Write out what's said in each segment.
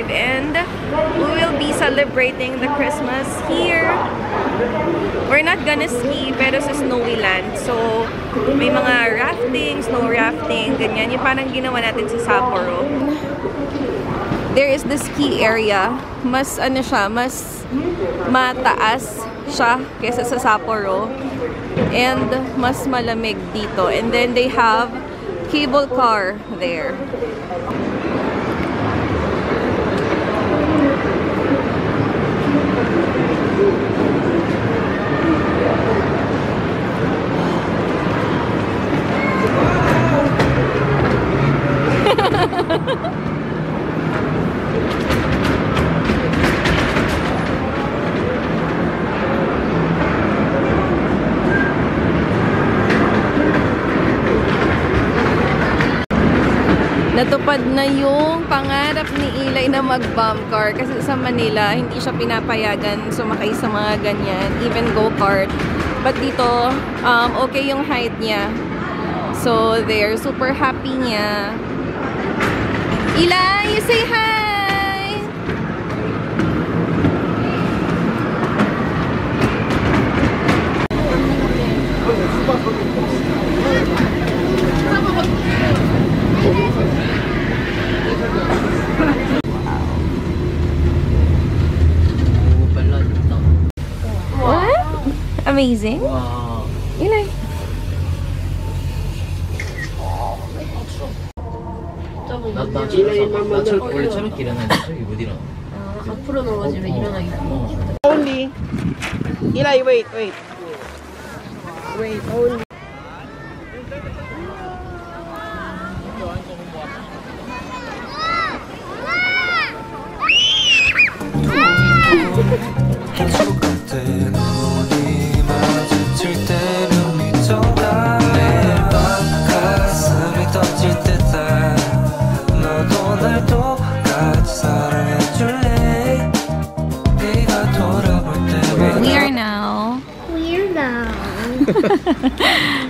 25 and we will be celebrating the Christmas here. We're not gonna ski pero sa snowy land. So, may mga rafting, snow rafting, ganyan. Yung parang ginawa natin sa Sapporo. There is the ski area. Mas ano siya, mas mataas siya kaysa sa Sapporo. And mas malamig dito. And then they have cable car there. Natupad na yung pangarap ni Eli na mag-bump car kasi sa Manila hindi siya pinapayagan sumakay sa mga ganyan, even go-kart. But dito, okay yung height niya. So, they're super happy niya. Eli, you say hi! What? Amazing? Wow. Eli. 나처럼 원래처럼 일어나야죠 이거디랑. 앞으로 넘어지면 일어나기. Only. Eli, wait. Wait, only.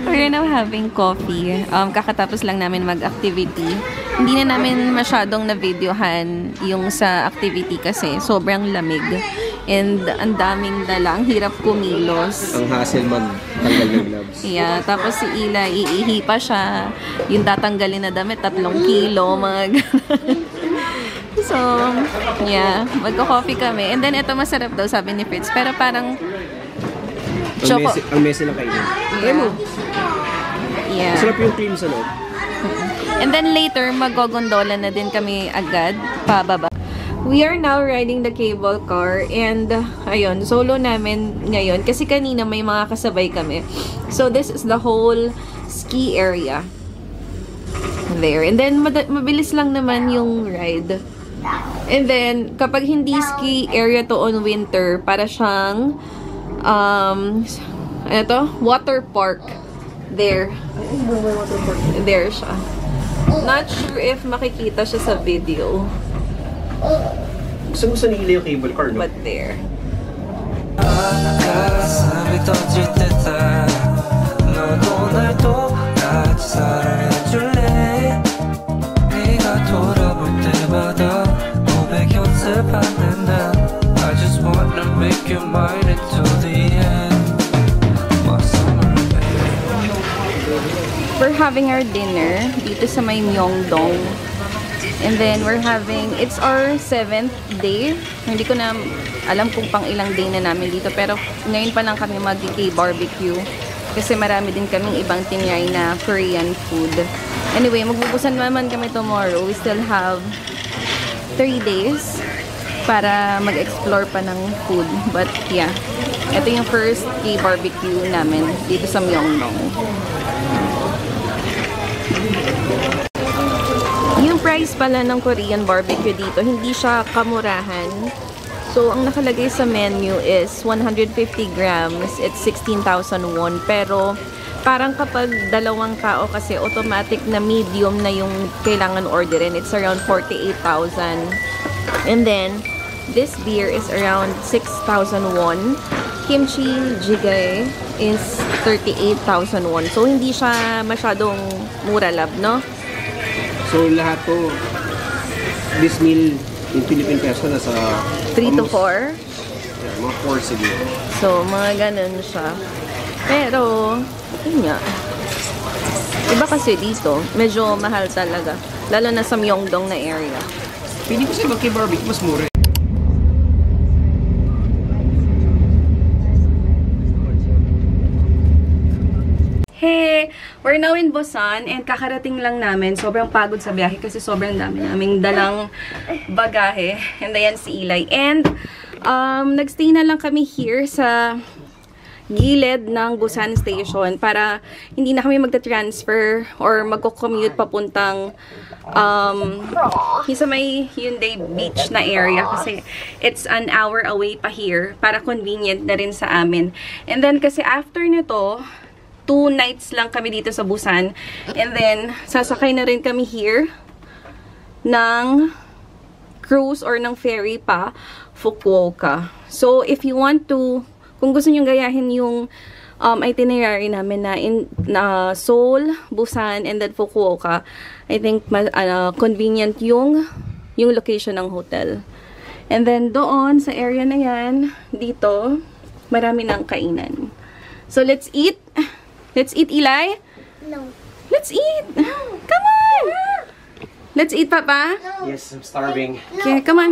We're now having coffee. Kakatapos lang namin mag-activity. Hindi na namin masyadong na-videohan yung sa activity kasi sobrang lamig. And ang daming dala. Ang hirap kumilos. Ang hassle mag-tanggal ng gloves. Yeah. Tapos si Eli, iihi pa siya. Yung tatanggalin na damit, 3 kilo. Mga So, yeah. Magko-coffee kami. And then, ito masarap daw, sabi ni Fritz. Pero parang ang messy lang kainin. Try mo. Yeah. Masarap yung cream sa loob. And then later, mag-gondola na din kami agad, pababa. We are now riding the cable car and ayun, solo namin ngayon kasi kanina may mga kasabay kami. So this is the whole ski area there. And then mabilis lang naman yung ride. And then kapag hindi ski area to on winter, para siyang ano to? Water park. There. There siya. Not sure if makikita siya sa video. Gusto ni Eli yung cable car, no? But there. I just wanna make you mine until the end. We're having our dinner dito sa may Myeongdong. And then we're having, it's our 7th day. Hindi ko na alam kung pang ilang day na namin dito. Pero ngayon pa lang kami mag-barbecue. Kasi marami din kaming ibang tinry na Korean food. Anyway, magbubusan naman kami tomorrow. We still have 3 days para mag-explore pa ng food. But yeah, ito yung first barbecue namin dito sa Myeongdong. Yung price pala ng Korean barbecue dito, hindi siya kamurahan. So, ang nakalagay sa menu is 150 grams. It's 16,000 won. Pero, parang kapag dalawang tao kasi automatic na medium na yung kailangan orderin. It's around 48,000. And then, this beer is around 6,000 won. Kimchi jjigae is 38,000 won. So, hindi siya masyadong mura, love, no? So, lahat to, this meal, Yung Philippine peso nasa 3 to almost, 4. Yeah, mga 4 siguro. So, mga ganun siya. Pero, yun nga. Iba kasi dito, medyo mahal talaga. Lalo na sa Myeongdong na area. Pili ko sa ibang kay barbecue, mas mura. Hey! We're now in Busan and kakarating lang namin. Sobrang pagod sa biyahe kasi sobrang dami naming dalang bagahe. And ayan si Eli. And nagstay na lang kami here sa gilid ng Busan Station para hindi na kami magta-transfer or magko-commute papuntang sa may Hyundai Beach na area kasi it's an hour away pa here para convenient na rin sa amin. And then kasi after nito, 2 nights lang kami dito sa Busan. And then, sasakay na rin kami here ng cruise or ng ferry pa Fukuoka. So, if you want to, kung gusto nyo gayahin yung itinerary namin na Seoul, Busan, and then Fukuoka, I think convenient yung location ng hotel. And then, doon sa area na yan, dito, marami ng kainan. So, let's eat. Let's eat, Eli? No. Let's eat! Come on! Let's eat, Papa? Yes, I'm starving. Okay, come on.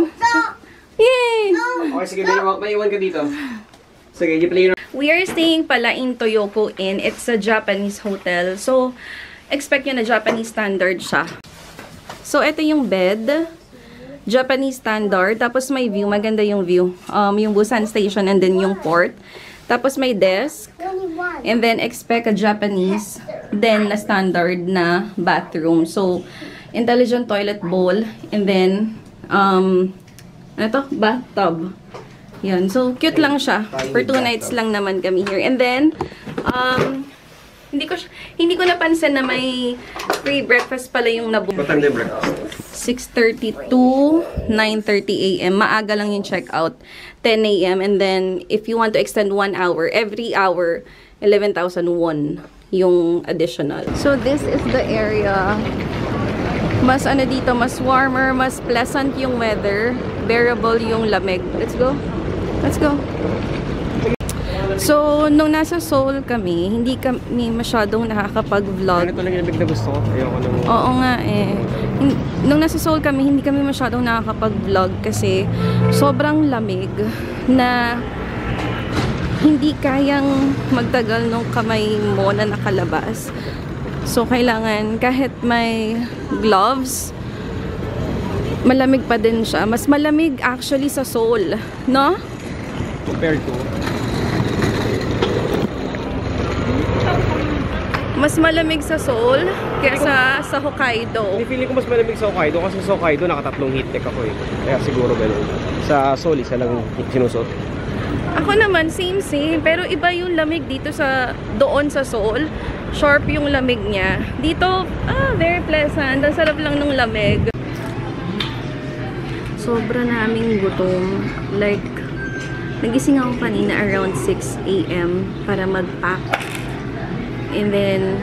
Yay! Okay, sige, may iwan ka dito. Sige, you play. We are staying pala in Toyoko Inn. It's a Japanese hotel. So, expect nyo na Japanese standard siya. So, ito yung bed. Japanese standard. Tapos may view. Maganda yung view. Yung Busan Station and then yung port. Tapos may desk. And then expect a Japanese. Then na standard na bathroom. So, intelligent toilet bowl. And then, ano to? Bathtub. Yan. So, cute lang siya. For 2 nights lang naman kami here. And then, hindi ko napansin na may free breakfast pala yung nabuo. What time do you breakfast? 6:30 to 9:30 a.m. Maaga lang yung check-out. 10 a.m. And then, if you want to extend 1 hour, every hour, 11,000 won yung additional. So, this is the area. Mas dito, mas warmer, mas pleasant yung weather. Bearable yung lamig. Let's go. Let's go. So, nung nasa Seoul kami, hindi kami masyadong nakakapag-vlog. Ito lang yung lamig na gusto ko. Ayoko nung... Oo nga eh. Nung nasa Seoul kami, hindi kami masyadong nakakapag-vlog kasi sobrang lamig na hindi kayang magtagal nung kamay mo na nakalabas. So, kailangan kahit may gloves, malamig pa din siya. Mas malamig actually sa Seoul, no? Compared to... Mas malamig sa Seoul kaysa sa Hokkaido. Hindi, feeling ko mas malamig sa Hokkaido kasi sa Hokkaido nakatatlong heat tech ako eh. Kaya siguro ganun. Sa Seoul, isa lang sinusot. Ako naman, same. Pero iba yung lamig dito doon sa Seoul. Sharp yung lamig niya. Dito, very pleasant. Ang sarap lang ng lamig. Sobra naming gutom. Like, nagising ako kanina around 6 a.m. para mag-pack. And then,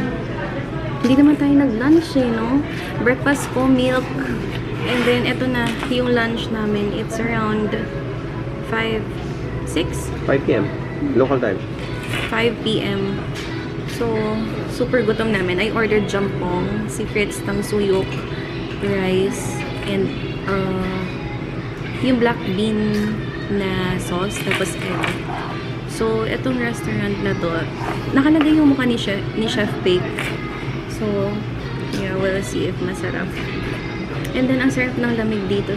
hindi naman tayo nag-lunch no? Breakfast ko, milk. And then, eto na, yung lunch namin. It's around 5 p.m. Local time. 5 p.m. So, super gutom namin. I ordered jampong, si Fritz tangsuyuk, rice, and yung black bean na sauce, tapos egg. So, etong restaurant na to, nakalagay yung mukha ni Chef Bake. So, yeah, we'll see if masarap. And then, ang sarap ng lamig dito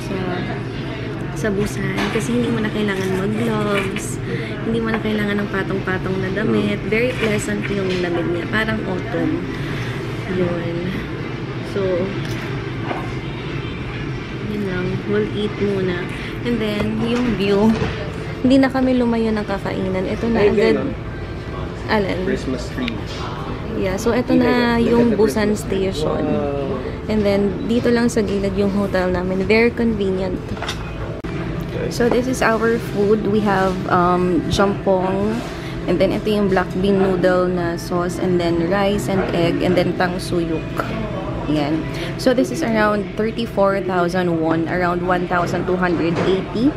sa Busan kasi hindi mo na kailangan mag-gloves, hindi mo na kailangan ng patong-patong na damit. Very pleasant yung lamig niya. Parang autumn. Yun. So, yun lang. We'll eat muna. And then, yung view, hindi na kami lumayo ng kakainan. Ito na agad. Alan? Christmas tree. Yeah, so ito na yung Busan Station. And then, dito lang sa gilid yung hotel namin. Very convenient. So, this is our food. We have jampong. And then, ito yung black bean noodle na sauce. And then, rice and egg. And then, tangsuyuk. Yan. So, this is around 34,000 won. Around 1,280.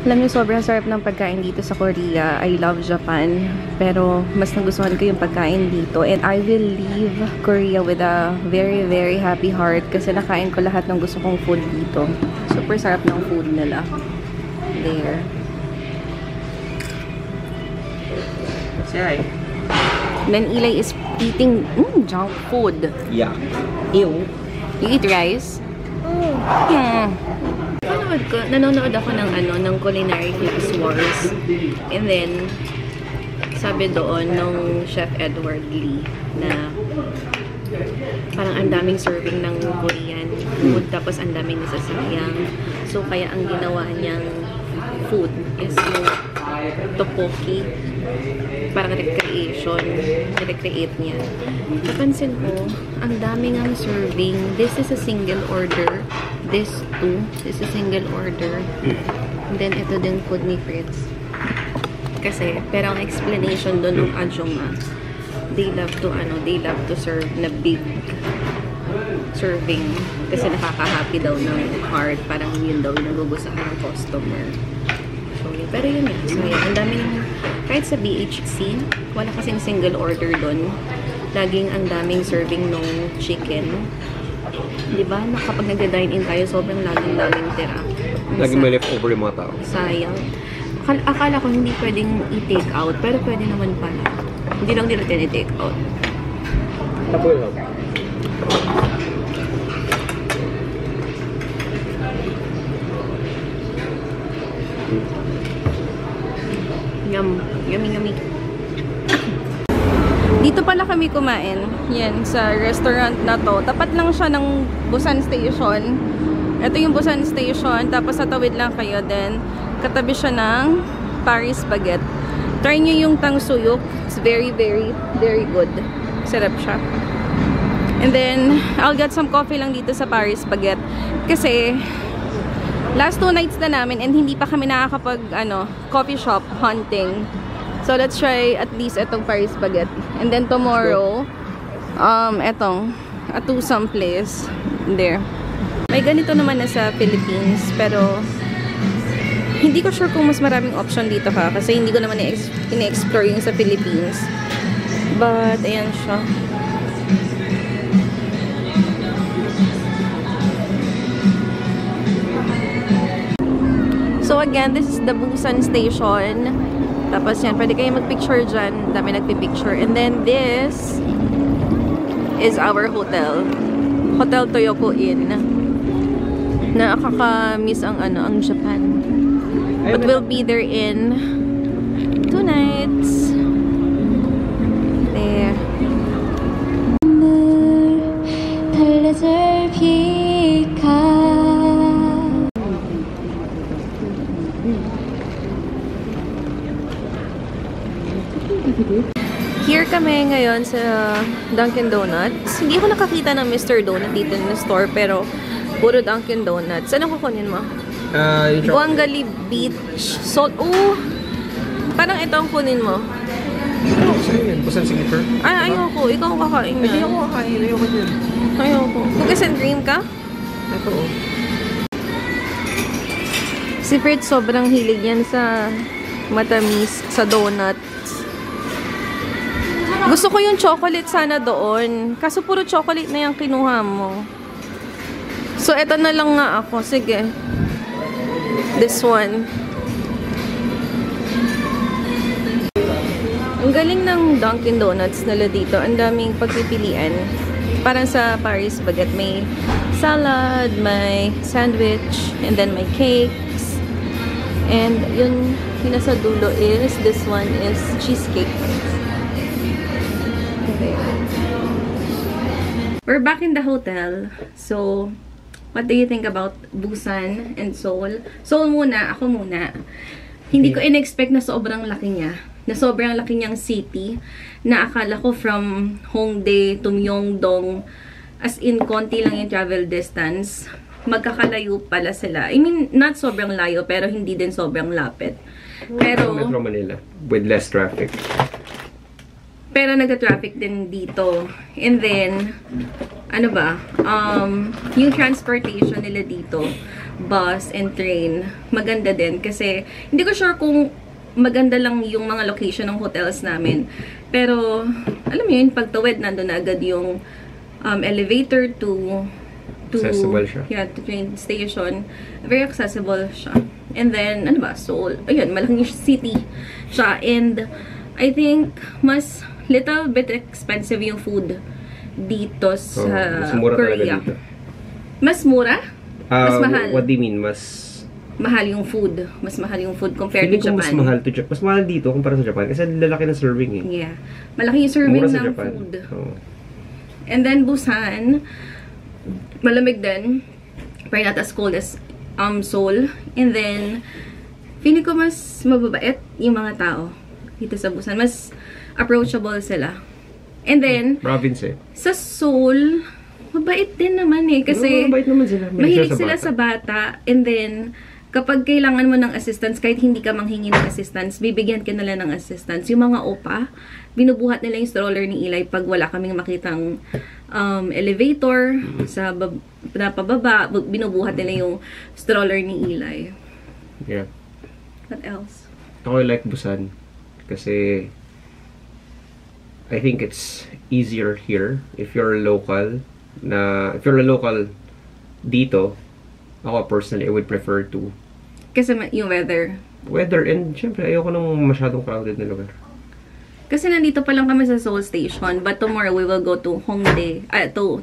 Alam niyo, sobrang sarap ng pagkain dito sa Korea. I love Japan. Pero, mas nagustuhan ko yung pagkain dito. And I will leave Korea with a very, very happy heart. Kasi nakain ko lahat ng gusto kong food dito. Super sarap ng food nila. There. Say hi. Then, Eli is eating junk food. Yeah. Ew. You eat rice? Nanonood ako ng Culinary Clips Wars. And then, sabi doon nung Chef Edward Lee na parang ang daming serving ng Korean food, tapos ang daming nasasayang. So, kaya ang ginawa niyang food is yung tteokbokki. Parang recreate niya. Napansin ko, ang daming ang serving. This is a single order. This too. This is a single order. And then, ito din food ni Fritz. Kasi, pero ang explanation doon ng Ajoma, they love to serve na big serving. Kasi nakaka-happy daw ng heart. Parang yun daw yung nagugustuhan ng customer. So, yun. Pero yun yun. So, yun. Ang dami ng, kahit sa BHC, wala kasing single order doon. Laging ang daming serving nung chicken. Diba? Kapag nagda-dine-in tayo, sobrang laging tira. Laging may leftover yung mga tao. Sayang. Akala ko hindi pwedeng i-take out, pero pwede naman pala. Hindi lang nila i-take out. Tapos yun. Yummy. Dito pala kami kumain. Yan, sa restaurant na to. Tapat lang siya ng Busan Station. Ito yung Busan Station. Tapos sa tawid lang kayo. Then, katabi siya ng Paris Baguette. Try nyo yung tangsuyuk. It's very, very, very good. Sarap siya. And then, I'll get some coffee lang dito sa Paris Baguette. Kasi, last 2 nights na namin and hindi pa kami nakakapag, coffee shop hunting. So, let's try at least itong Paris Baguette. And then, tomorrow, etong Atusam place. There. May ganito naman na sa Philippines, pero hindi ko sure kung mas maraming option dito ha. Kasi hindi ko naman ine-explore yung sa Philippines. But, ayan siya. So, again, this is the Busan Station. Tapos yan, pwede kayo mag-picture dyan. Dami nagpipicture. And then, this is our hotel. Hotel Toyoko Inn. Nakaka-miss ang Japan. But we'll be there in 2 nights. There. Here kami ngayon sa Dunkin Donuts. Hindi ako nakakita ng Mr. Donut dito in the store, pero puro Dunkin Donuts. Anong kukunin mo? Guangali Beach Salt. Oh! Parang ito ang kunin mo. Sa'yo yan. Busan signature? Ay, ayoko. Ikaw ang kakain na. Hindi ako kakain. Ayoko yan. Ayoko. Cookies and cream ka? Ito oh. Si Fred sobrang hilig yan sa matamis, sa donuts. Gusto ko yung chocolate sana doon. Kaso puro chocolate na yung kinuha mo. So, eto na lang nga ako. Sige. This one. Ang galing ng Dunkin Donuts nila dito. Ang daming pagpipilian. Parang sa Paris Baguette, may salad, may sandwich, and then may cakes. And yung nasa dulo is, this one is cheesecake. Okay. We're back in the hotel. So, what do you think about Busan and Seoul? Seoul muna, ako muna. Hindi ko in-expect na sobrang laki niya. Na sobrang laki niyang city. Na akala ko from Hongdae to Myeongdong, as in, konti lang yung travel distance. Magkakalayo pala sila. I mean, not sobrang layo, pero hindi din sobrang lapit. Pero, Metro Manila with less traffic. Pero nagka-traffic din dito. And then, ano ba? Yung transportation nila dito, bus and train, maganda din. Kasi, hindi ko sure kung maganda lang yung mga location ng hotels namin. Pero, alam mo yun, pagtawid, nandun na agad yung elevator to accessible siya. Yeah, to train station. Very accessible siya. And then, ano ba? Seoul. Ayun, malaking city siya. And, I think, mas little bit expensive yung food dito sa mas mura talaga Korea. dito. Mas mura? Mas mahal? What do you mean? Mas mahal yung food. Mas mahal yung food compared feeling to ko Japan. mas mahal to Japan. Mas mahal dito kumpara sa Japan. Kasi lalaki ng serving eh. Yeah. Malaki yung serving Mura sa ng Japan. food. Oo. And then, Busan, malamig din. Pero not as cold as Seoul. And then, feeling ko mas mababait yung mga tao dito sa Busan. Mas approachable sila. And then, Province eh. sa Seoul, mabait din naman eh. Kasi, mabait naman sila. mahilig sila sa bata. And then, kapag kailangan mo ng assistance, kahit hindi ka manghingi ng assistance, bibigyan ka nila ng assistance. Yung mga opa, binubuhat nila yung stroller ni Eli pag wala kaming makitang elevator sa pababa, binubuhat nila yung stroller ni Eli. Yeah. What else? Ako I like Busan. Kasi I think it's easier here if you're a local dito. Ako personally, I would prefer to Kasi yung weather. And syempre ayoko nang masyadong crowded na lugar. Kasi nandito pa lang kami sa Seoul Station, but tomorrow we will go to Hongdae, to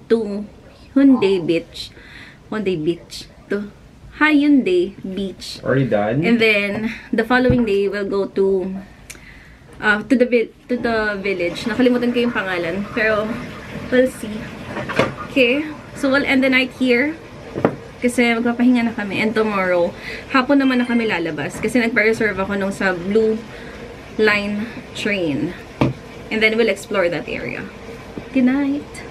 Hyundai Beach. Hyundai Beach. To Hyundai Beach. Are you done? And then, the following day, we'll go to the village. Nakalimutan ko yung pangalan. Pero, we'll see. Okay. So, we'll end the night here. Kasi magpapahinga na kami. And tomorrow, hapon naman na kami lalabas. Kasi nagpa-reserve ako nung sa Blue Line train. And then, we'll explore that area. Good night!